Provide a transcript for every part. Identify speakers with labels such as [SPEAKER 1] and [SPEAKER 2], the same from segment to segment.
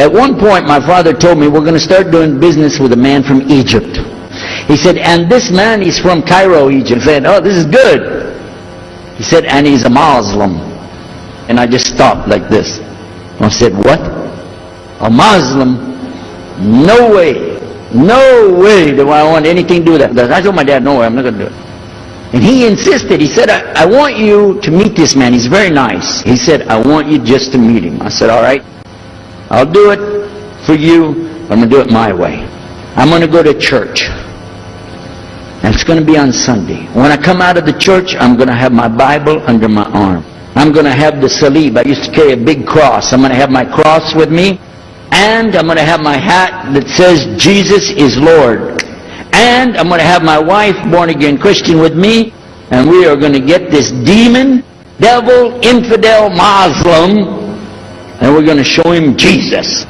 [SPEAKER 1] At one point, my father told me, we're going to start doing business with a man from Egypt. He said, and this man is from Cairo, Egypt. I said, oh, this is good. He said, and he's a Muslim. And I just stopped like this. I said, what? A Muslim? No way. No way do I want anything to do with that. I told my dad, no way, I'm not going to do it. And he insisted. He said, I want you to meet this man. He's very nice. He said, I want you just to meet him. I said, all right, I'll do it for you, but I'm going to do it my way. I'm going to go to church. And it's going to be on Sunday. When I come out of the church, I'm going to have my Bible under my arm. I'm going to have the salib. I used to carry a big cross. I'm going to have my cross with me. And I'm going to have my hat that says, Jesus is Lord. And I'm going to have my wife, born-again Christian, with me. And we are going to get this demon, devil, infidel, Muslim, and we're going to show him Jesus.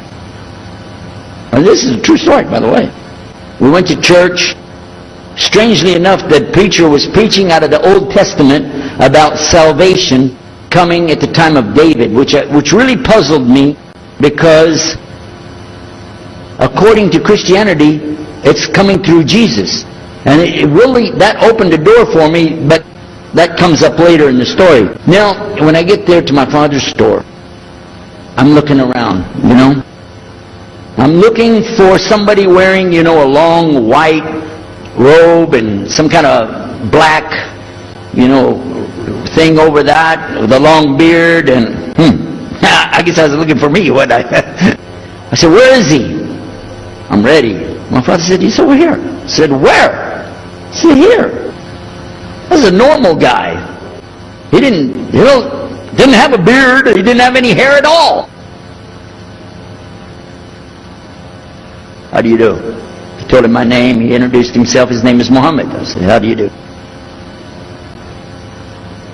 [SPEAKER 1] And this is a true story, by the way. We went to church. Strangely enough, the preacher was preaching out of the Old Testament about salvation coming at the time of David, which really puzzled me, because according to Christianity, it's coming through Jesus. And it really, that opened the door for me, but that comes up later in the story. Now, when I get there to my father's store, I'm looking around, you know. I'm looking for somebody wearing, you know, a long white robe and some kind of black, you know, thing over that with a long beard, and I guess I was looking for me, wasn't I? I said, where is he? I'm ready. My father said, he's over here. I said, where? He said, here. This is a normal guy. He didn't have a beard. He didn't have any hair at all. How do you do? I told him my name. He introduced himself. His name is Muhammad. I said, how do you do?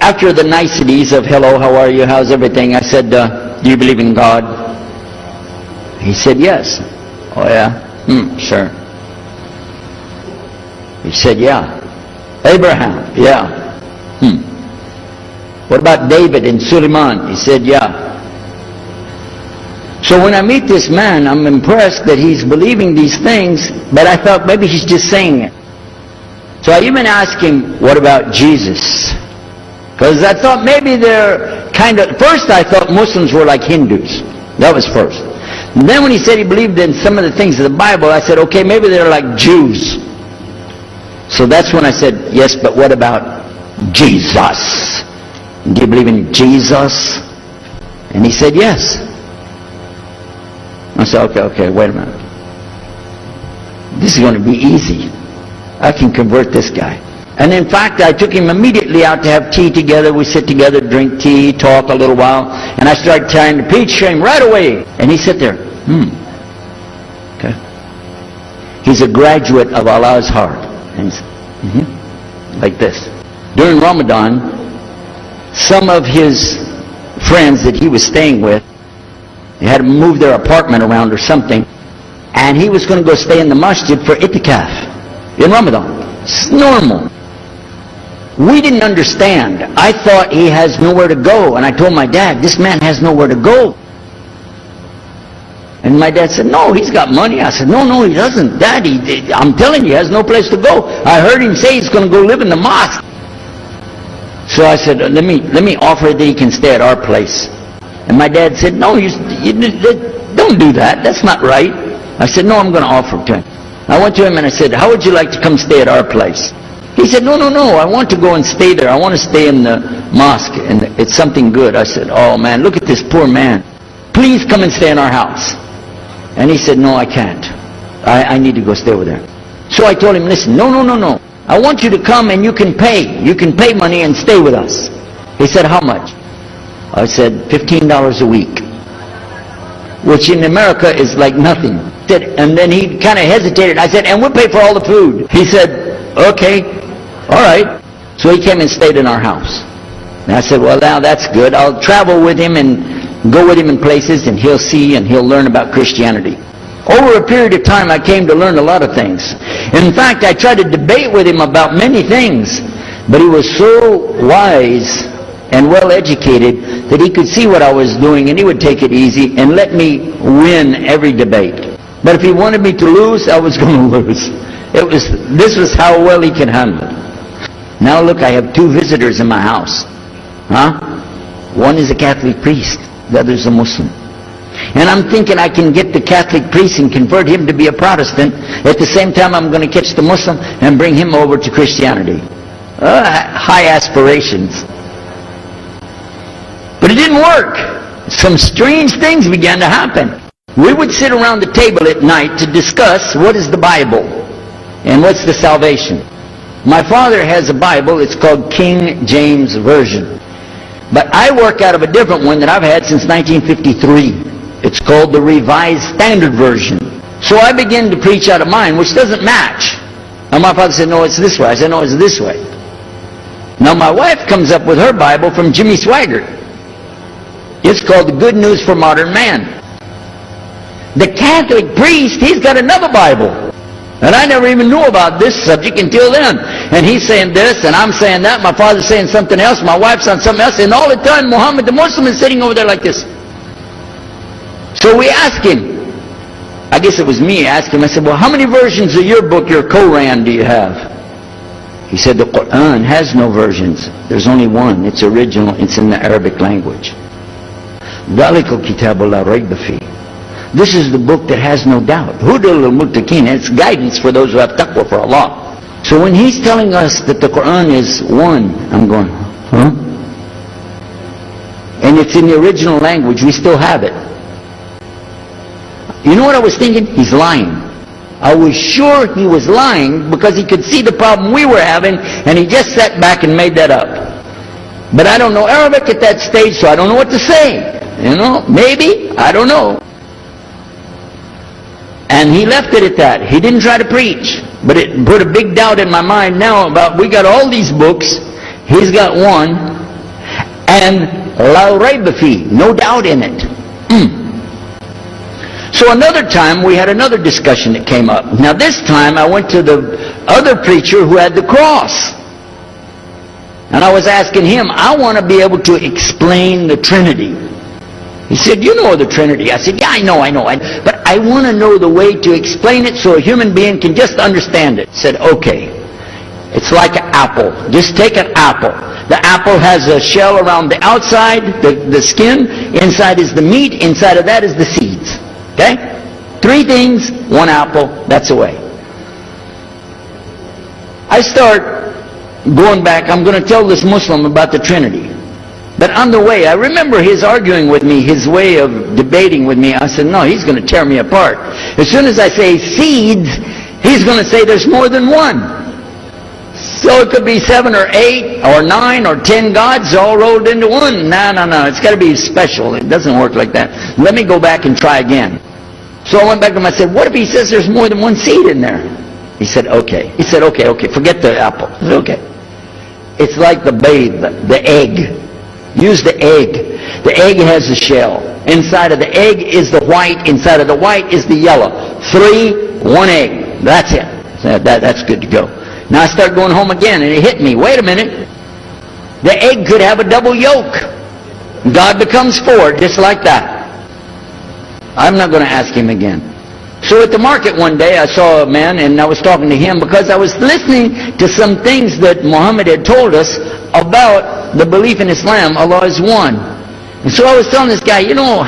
[SPEAKER 1] After the niceties of hello, how are you, how's everything, I said, do you believe in God? He said, yes. Oh yeah? Sure. He said, yeah. Abraham? Yeah. What about David and Suleiman? He said, yeah. So when I meet this man, I'm impressed that he's believing these things, but I thought maybe he's just saying it. So I even asked him, what about Jesus? Because I thought maybe they're kind of, first I thought Muslims were like Hindus. That was first. And then when he said he believed in some of the things of the Bible, I said, okay, maybe they're like Jews. So that's when I said, yes, but what about Jesus? Do you believe in Jesus? And he said, yes. I said, okay, wait a minute. This is going to be easy. I can convert this guy. And in fact, I took him immediately out to have tea together. We sit together, drink tea, talk a little while. And I started trying to preach to him right away. And he sat there. Okay. He's a graduate of Allah's heart. And he's like this. During Ramadan, some of his friends that he was staying with, they had to move their apartment around or something. And he was going to go stay in the masjid for itikaf in Ramadan. It's normal. We didn't understand. I thought he has nowhere to go. And I told my dad, this man has nowhere to go. And my dad said, no, he's got money. I said, no, he doesn't. Dad, I'm telling you, he has no place to go. I heard him say he's going to go live in the mosque. So I said, let me offer that he can stay at our place. And my dad said, no, you don't do that. That's not right. I said, no, I'm going to offer it to him. I went to him and I said, how would you like to come stay at our place? He said, no, I want to go and stay there. I want to stay in the mosque, and it's something good. I said, oh man, look at this poor man. Please come and stay in our house. And he said, no, I can't. I need to go stay over there. So I told him, listen, no. I want you to come and you can pay. You can pay money and stay with us. He said, how much? I said, $15 a week. Which in America is like nothing. And then he kind of hesitated. I said, and we'll pay for all the food. He said, okay. All right. So he came and stayed in our house. And I said, well, now that's good. I'll travel with him and go with him in places, and he'll see and he'll learn about Christianity. Over a period of time, I came to learn a lot of things. In fact, I tried to debate with him about many things, but he was so wise and well educated that he could see what I was doing and he would take it easy and let me win every debate. But if he wanted me to lose, I was going to lose. This was how well he could handle it. Now look, I have 2 visitors in my house. One is a Catholic priest, the other is a Muslim. And I'm thinking I can get the Catholic priest and convert him to be a Protestant. At the same time, I'm going to catch the Muslim and bring him over to Christianity. High aspirations. But it didn't work. Some strange things began to happen. We would sit around the table at night to discuss what is the Bible and what's the salvation. My father has a Bible. It's called King James Version. But I work out of a different one that I've had since 1953. It's called the Revised Standard Version. So I began to preach out of mine, which doesn't match. And my father said, no, it's this way. I said, no, it's this way. Now my wife comes up with her Bible from Jimmy Swaggart. It's called The Good News for Modern Man. The Catholic priest, he's got another Bible. And I never even knew about this subject until then. And he's saying this, and I'm saying that. My father's saying something else. My wife's on something else. And all the time, Muhammad the Muslim is sitting over there like this. So we asked him, I guess it was me, I asked him, I said, well, how many versions of your book, your Quran, do you have? He said, the Quran has no versions. There's only one. It's original. It's in the Arabic language. This is the book that has no doubt. Hudal al-Muttaqin. It's guidance for those who have taqwa for Allah. So when he's telling us that the Quran is one, I'm going, huh? And it's in the original language. We still have it. You know what I was thinking? He's lying. I was sure he was lying because he could see the problem we were having, and he just sat back and made that up. But I don't know Arabic at that stage, so I don't know what to say. You know, maybe, I don't know. And he left it at that. He didn't try to preach. But it put a big doubt in my mind now about, we got all these books, he's got one, and la rayba fi, no doubt in it. So another time we had another discussion that came up. Now this time I went to the other preacher who had the cross. And I was asking him, I want to be able to explain the Trinity. He said, you know the Trinity. I said, yeah, I know. But I want to know the way to explain it so a human being can just understand it. He said, okay. It's like an apple. Just take an apple. The apple has a shell around the outside, the skin. Inside is the meat. Inside of that is the seeds. Okay? 3 things, 1 apple, that's the way. I start going back, I'm going to tell this Muslim about the Trinity. But on the way, I remember his arguing with me, his way of debating with me. I said, no, he's going to tear me apart. As soon as I say seeds, he's going to say there's more than one. So it could be 7 or 8 or 9 or 10 gods all rolled into one. No. It's got to be special. It doesn't work like that. Let me go back and try again. So I went back to him. I said, what if he says there's more than one seed in there? He said, okay. He said, okay. Forget the apple. I said, okay. It's like the babe, the egg. Use the egg. The egg has a shell. Inside of the egg is the white. Inside of the white is the yellow. 3, 1 egg. That's it. That's good to go. Now I start going home again, and it hit me. Wait a minute. The egg could have a double yolk. God becomes 4, just like that. I'm not going to ask him again. So at the market one day, I saw a man, and I was talking to him because I was listening to some things that Muhammad had told us about the belief in Islam. Allah is one. And so I was telling this guy, you know,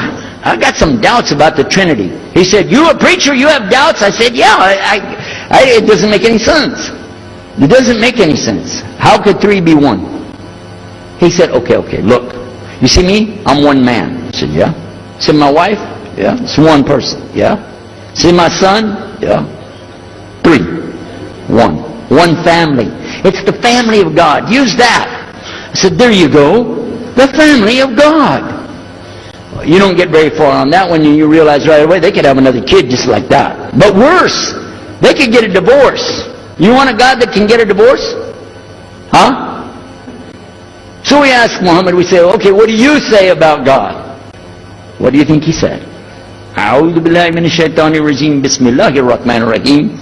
[SPEAKER 1] I got some doubts about the Trinity. He said, you a preacher, you have doubts? I said, yeah, it doesn't make any sense. It doesn't make any sense. How could 3 be 1? He said, okay, look. You see me? I'm one man. I said, yeah. See my wife? Yeah. It's one person. Yeah. See my son? Yeah. 3. 1. One family. It's the family of God. Use that. I said, there you go. The family of God. You don't get very far on that one, and you realize right away they could have another kid just like that. But worse, they could get a divorce. You want a God that can get a divorce? Huh? So we ask Muhammad, we say, okay, what do you say about God? What do you think he said? أعوذ بالله من الشيطان الرجيم بسم الله الرحمن الرحيم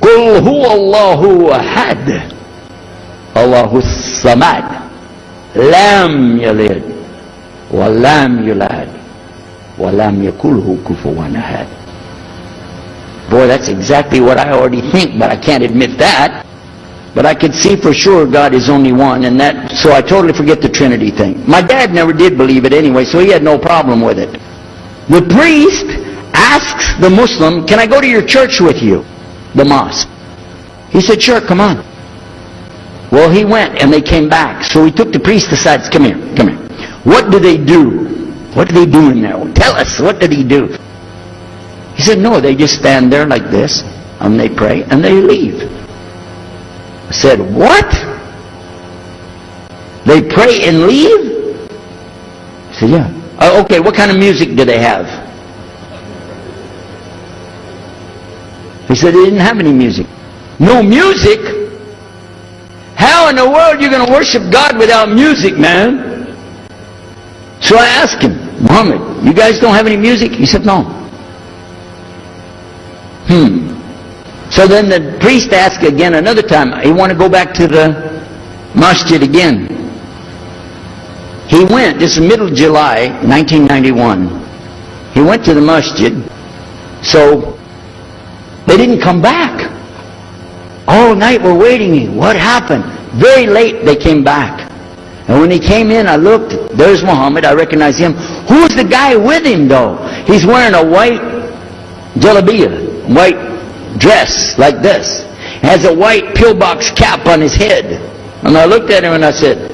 [SPEAKER 1] قل هو الله أحد الله الصمد لم يلد ولم يولد ولم يكن له كفوا أحد. Boy, that's exactly what I already think, but I can't admit that. But I could see for sure God is only one, and that, so I totally forget the Trinity thing. My dad never did believe it anyway, so he had no problem with it. The priest asks the Muslim, can I go to your church with you? The mosque. He said, sure, come on. Well, he went, and they came back. So he took the priest aside, come here, come here. What do they do? What do they do in there? Tell us, what did he do? He said, no, they just stand there like this, and they pray, and they leave. I said, what? They pray and leave? He said, yeah. Okay, what kind of music do they have? He said they didn't have any music. No music? How in the world are you going to worship God without music, man? So I asked him, Muhammad, you guys don't have any music? He said, no. So then the priest asked again another time. He wanted to go back to the masjid again. He went, this is middle of July, 1991. He went to the masjid. So they didn't come back. All night we're waiting. What happened? Very late they came back. And when he came in, I looked. There's Muhammad. I recognized him. Who's the guy with him, though? He's wearing a white jalabiyah, white dress like this. Has a white pillbox cap on his head. And I looked at him and I said,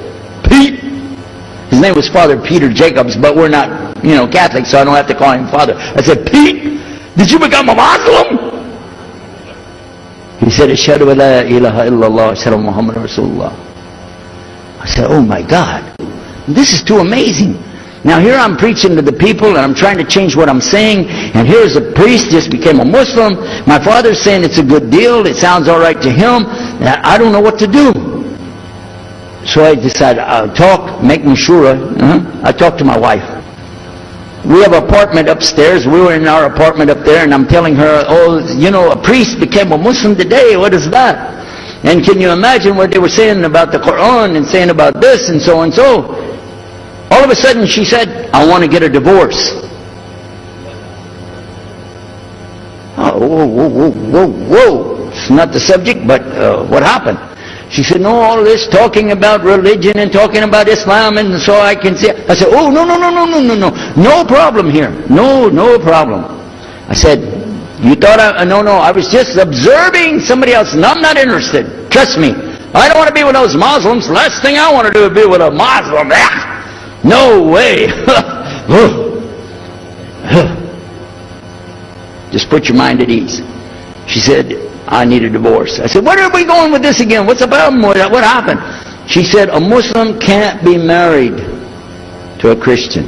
[SPEAKER 1] Pete. His name was Father Peter Jacobs, but we're not, Catholic, so I don't have to call him Father. I said, Pete, did you become a Muslim? He said, Ashhadu an la ilaha illallah, Ashhadu Muhammad Rasulullah. I said, oh my God, this is too amazing. Now here I'm preaching to the people and I'm trying to change what I'm saying, and here's a priest just became a Muslim. My father's saying it's a good deal, it sounds all right to him, and I don't know what to do. So I decided I'll talk, make mashura. I talked to my wife. We have an apartment upstairs. We were in our apartment up there, and I'm telling her, a priest became a Muslim today. What is that? And can you imagine what they were saying about the Quran and saying about this and so and so? All of a sudden she said, I want to get a divorce. Whoa. It's not the subject, but what happened? She said, no, all this talking about religion and talking about Islam, and so I can see. I said, oh, no. No problem here. No problem. I said, you thought I was just observing somebody else. No, I'm not interested. Trust me. I don't want to be with those Muslims. Last thing I want to do is be with a Muslim. No way. Just put your mind at ease. She said, I need a divorce. I said, where are we going with this again? What's the problem with that? What happened? She said, a Muslim can't be married to a Christian.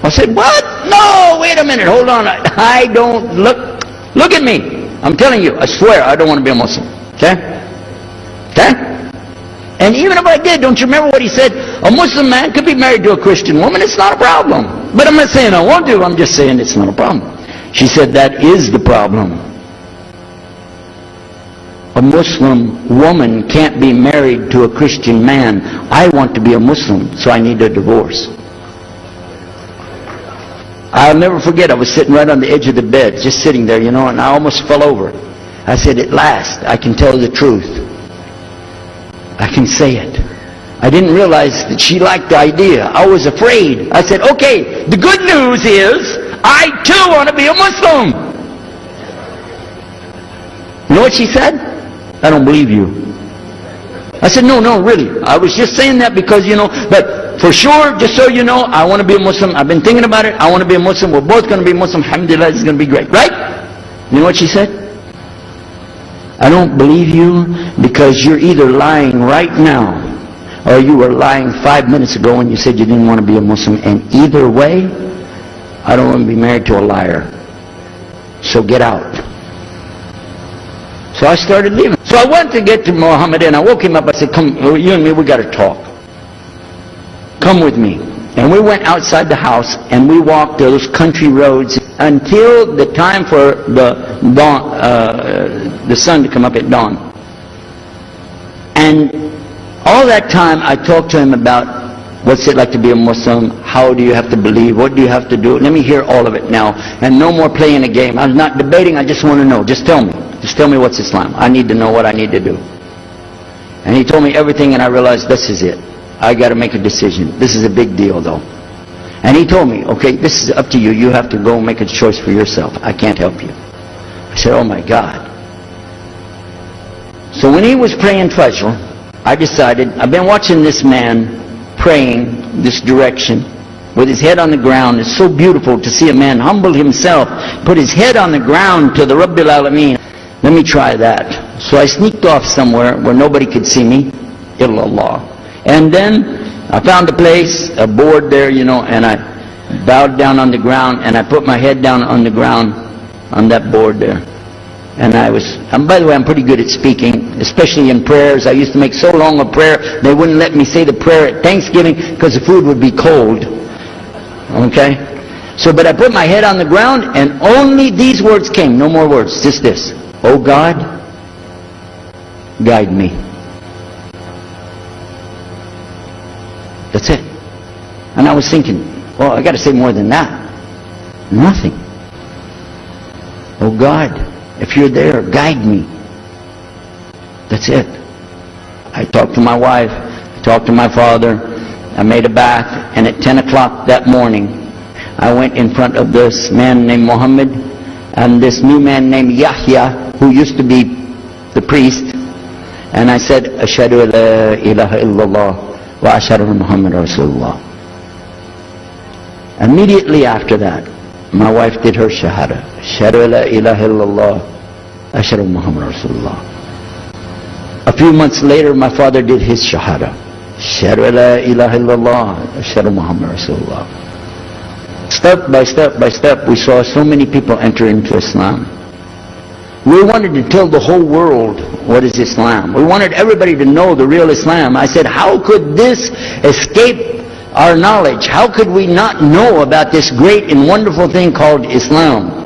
[SPEAKER 1] I said, what? No, wait a minute, hold on. I don't, look at me. I'm telling you, I swear, I don't want to be a Muslim. Okay? And even if I did, don't you remember what he said? A Muslim man could be married to a Christian woman. It's not a problem. But I'm not saying I want to. I'm just saying it's not a problem. She said, that is the problem. A Muslim woman can't be married to a Christian man. I want to be a Muslim, so I need a divorce. I'll never forget, I was sitting right on the edge of the bed, just sitting there, and I almost fell over. I said, at last, I can tell the truth. I can say it. I didn't realize that she liked the idea. I was afraid. I said, okay, the good news is, I too want to be a Muslim. You know what she said? I don't believe you. I said, no, really. I was just saying that because, but for sure, just so you know, I want to be a Muslim. I've been thinking about it. I want to be a Muslim. We're both going to be Muslim. Alhamdulillah, this is going to be great. Right? You know what she said? I don't believe you because you're either lying right now or you were lying 5 minutes ago when you said you didn't want to be a Muslim. And either way, I don't want to be married to a liar. So get out. So I started leaving. So I went to get to Muhammad and I woke him up. I said, come, you and me, we got to talk. Come with me. And we went outside the house and we walked those country roads until the time for the dawn, the sun to come up at dawn. And all that time I talked to him about What's it like to be a Muslim? How do you have to believe? What do you have to do? Let me hear all of it now. And no more playing a game. I'm not debating, I just want to know. Just tell me. Just tell me what's Islam. I need to know what I need to do. And he told me everything, and I realized this is it. I got to make a decision. This is a big deal, though. And he told me, okay, this is up to you. You have to go make a choice for yourself. I can't help you. I said, oh my God. So when he was praying Fajr, I decided, I've been watching this man praying this direction with his head on the ground. It's so beautiful to see a man humble himself, put his head on the ground to the Rabbil Alameen. Let me try that. So I sneaked off somewhere where nobody could see me, illallah. And then I found a place, a board there, you know, and I bowed down on the ground, and I put my head down on the ground on that board there. And by the way, I'm pretty good at speaking, especially in prayers. I used to make so long a prayer, they wouldn't let me say the prayer at Thanksgiving because the food would be cold. Okay? So, but I put my head on the ground, and only these words came, no more words, just this. Oh God, guide me. That's it. And I was thinking, well, I got to say more than that. Nothing. Oh God, if you're there, guide me. That's it. I talked to my wife, I talked to my father, I made a bath, and at 10 o'clock that morning, I went in front of this man named Muhammad and this new man named Yahya, who used to be the priest, and I said, Ashhadu an la ilaha illallah wa ashhadu anna Muhammad Rasulullah. Immediately after that, my wife did her shahada. Ashhadu an la ilaha illallah, ashhadu anna Muhammad Rasulullah. A few months later, my father did his shahada. Ashhadu an la ilaha illallah, ashhadu anna Muhammad Rasulullah. Step by step by step, we saw so many people enter into Islam. We wanted to tell the whole world what is Islam. We wanted everybody to know the real Islam. I said, how could this escape our knowledge? How could we not know about this great and wonderful thing called Islam?